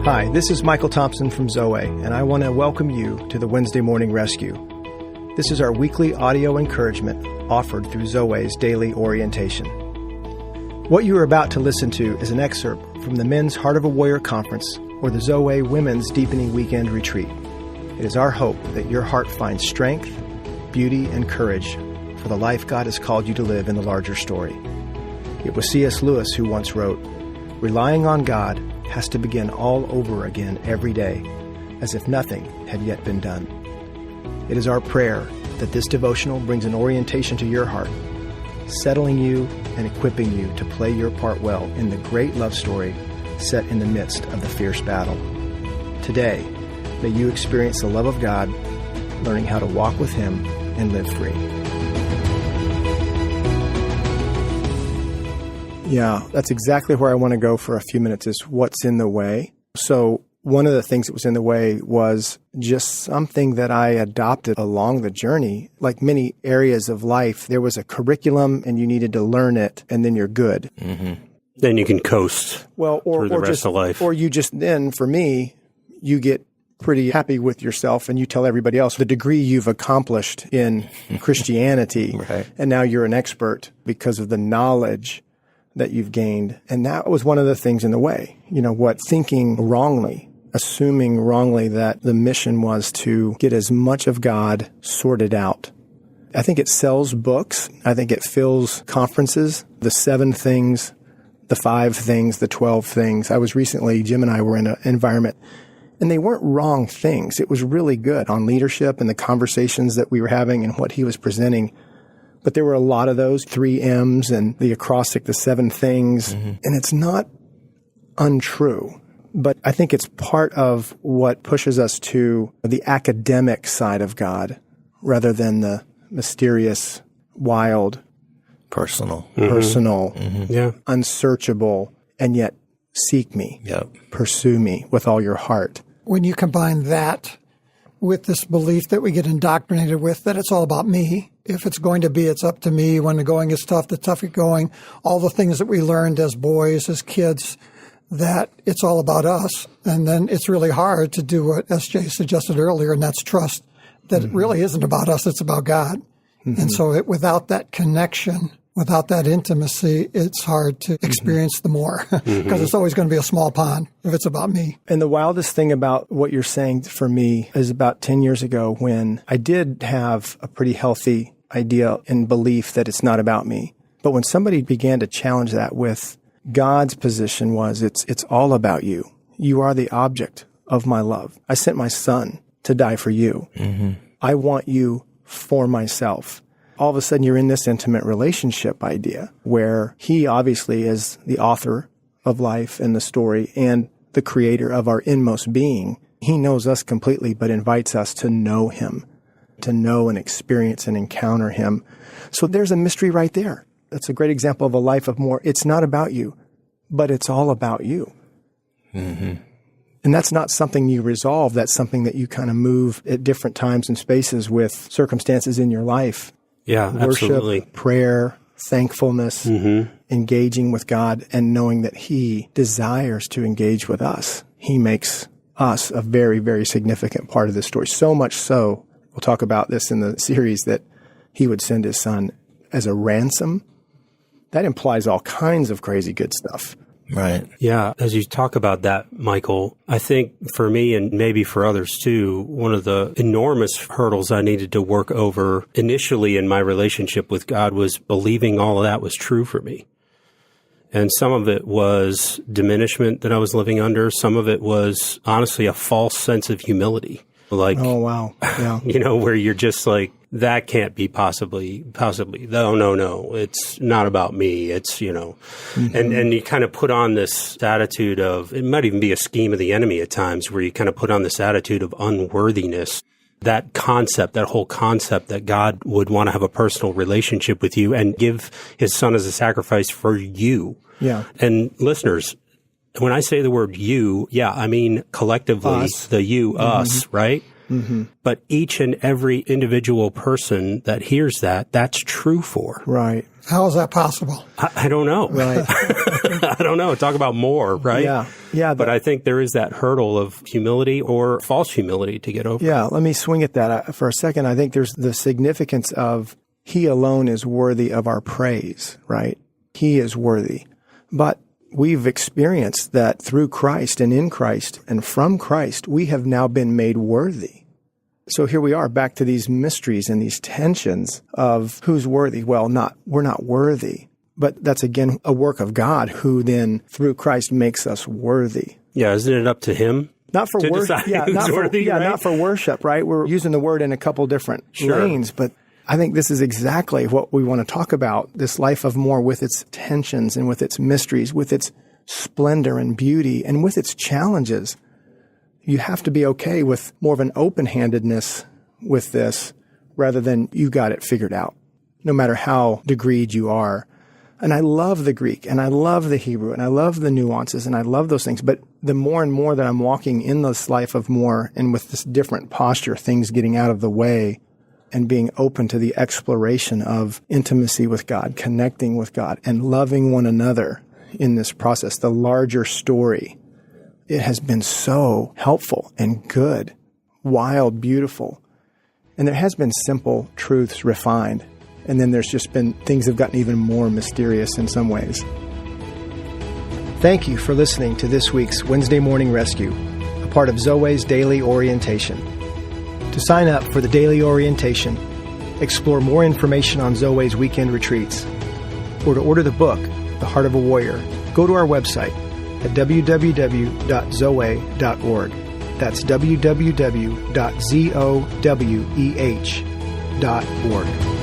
Hi, this is Michael Thompson from Zoweh, and I want to welcome you to the Wednesday Morning Rescue. This is our weekly audio encouragement offered through Zoweh's daily orientation. What you are about to listen to is an excerpt from the Men's Heart of a Warrior Conference or the Zoweh Women's Deepening Weekend Retreat. It is our hope that your heart finds strength, beauty, and courage for the life God has called you to live in the larger story. It was C.S. Lewis who once wrote, "Relying on God has to begin all over again every day, as if nothing had yet been done." It is our prayer that this devotional brings an orientation to your heart, settling you and equipping you to play your part well in the great love story set in the midst of the fierce battle. Today, may you experience the love of God, learning how to walk with Him and live free. Yeah, that's exactly where I want to go for a few minutes, is what's in the way. So one of the things that was in the way was just something that I adopted along the journey. Like many areas of life, there was a curriculum and you needed to learn it and then you're good. Mm-hmm. Then you can coast through the rest of life. Or you just then, for me, you get pretty happy with yourself and you tell everybody else the degree you've accomplished in Christianity. Right. And now you're an expert because of the knowledge that you've gained. And that was one of the things in the way. Thinking wrongly, assuming wrongly that the mission was to get as much of God sorted out. I think it sells books. I think it fills conferences, the 7 things, the 5 things, the 12 things. Jim and I were in an environment, and they weren't wrong things. It was really good on leadership and the conversations that we were having and what he was presenting. But there were a lot of those 3 M's and the acrostic, the 7 things. Mm-hmm. And it's not untrue. But I think it's part of what pushes us to the academic side of God rather than the mysterious, wild, personal, mm-hmm. Unsearchable, and yet seek me, pursue me with all your heart. When you combine that with this belief that we get indoctrinated with, that it's all about me. If it's going to be, it's up to me. When the going is tough, the tougher going. All the things that we learned as boys, as kids, that it's all about us. And then it's really hard to do what SJ suggested earlier, and that's trust that it really isn't about us, it's about God. Mm-hmm. And so without that connection, without that intimacy, it's hard to experience the more because it's always going to be a small pond if it's about me. And the wildest thing about what you're saying for me is about 10 years ago when I did have a pretty healthy idea and belief that it's not about me. But when somebody began to challenge that with God's position was it's all about you. You are the object of my love. I sent my son to die for you. Mm-hmm. I want you for myself. All of a sudden, you're in this intimate relationship idea where he obviously is the author of life and the story and the creator of our inmost being. He knows us completely, but invites us to know him, to know and experience and encounter him. So there's a mystery right there. That's a great example of a life of more. It's not about you, but it's all about you. Mm-hmm. And that's not something you resolve. That's something that you kind of move at different times and spaces with circumstances in your life. Yeah, worship, absolutely. Prayer, thankfulness, engaging with God, and knowing that He desires to engage with us. He makes us a very, very significant part of this story. So much so, we'll talk about this in the series, that He would send His Son as a ransom. That implies all kinds of crazy good stuff. Right. Yeah. As you talk about that, Michael, I think for me and maybe for others too, one of the enormous hurdles I needed to work over initially in my relationship with God was believing all of that was true for me. And some of it was diminishment that I was living under. Some of it was honestly a false sense of humility. Like, oh, wow. Yeah. Where you're just like, that can't be possibly. No. It's not about me. It's, and you kind of put on this attitude of, it might even be a scheme of the enemy at times, where you kind of put on this attitude of unworthiness. That whole concept that God would want to have a personal relationship with you and give His Son as a sacrifice for you. Yeah. And listeners, when I say the word you, I mean collectively, us. The you, us, right? But each and every individual person that hears that, that's true for. Right. How is that possible? I don't know. Right. I don't know. Talk about more, right? Yeah. Yeah. But I think there is that hurdle of humility or false humility to get over. Yeah. Let me swing at that for a second. I think there's the significance of He alone is worthy of our praise, right? He is worthy. But we've experienced that through Christ and in Christ and from Christ, we have now been made worthy. So here we are back to these mysteries and these tensions of who's worthy. Well, we're not worthy, but that's again a work of God who then through Christ makes us worthy. Yeah, isn't it up to Him? Not for worship. Yeah, right? Not for worship, right? We're using the word in a couple different lanes, but I think this is exactly what we want to talk about, this life of more with its tensions and with its mysteries, with its splendor and beauty, and with its challenges. You have to be okay with more of an open-handedness with this rather than you got it figured out, no matter how degreed you are. And I love the Greek, and I love the Hebrew, and I love the nuances, and I love those things. But the more and more that I'm walking in this life of more and with this different posture, things getting out of the way, and being open to the exploration of intimacy with God, connecting with God, and loving one another in this process, the larger story. It has been so helpful and good, wild, beautiful. And there has been simple truths refined. And then there's just been things have gotten even more mysterious in some ways. Thank you for listening to this week's Wednesday Morning Rescue, a part of Zoweh's Daily Orientation. To sign up for the Daily Orientation, explore more information on Zoweh's weekend retreats, or to order the book, The Heart of a Warrior, go to our website at www.zoweh.org. That's www.zoweh.org.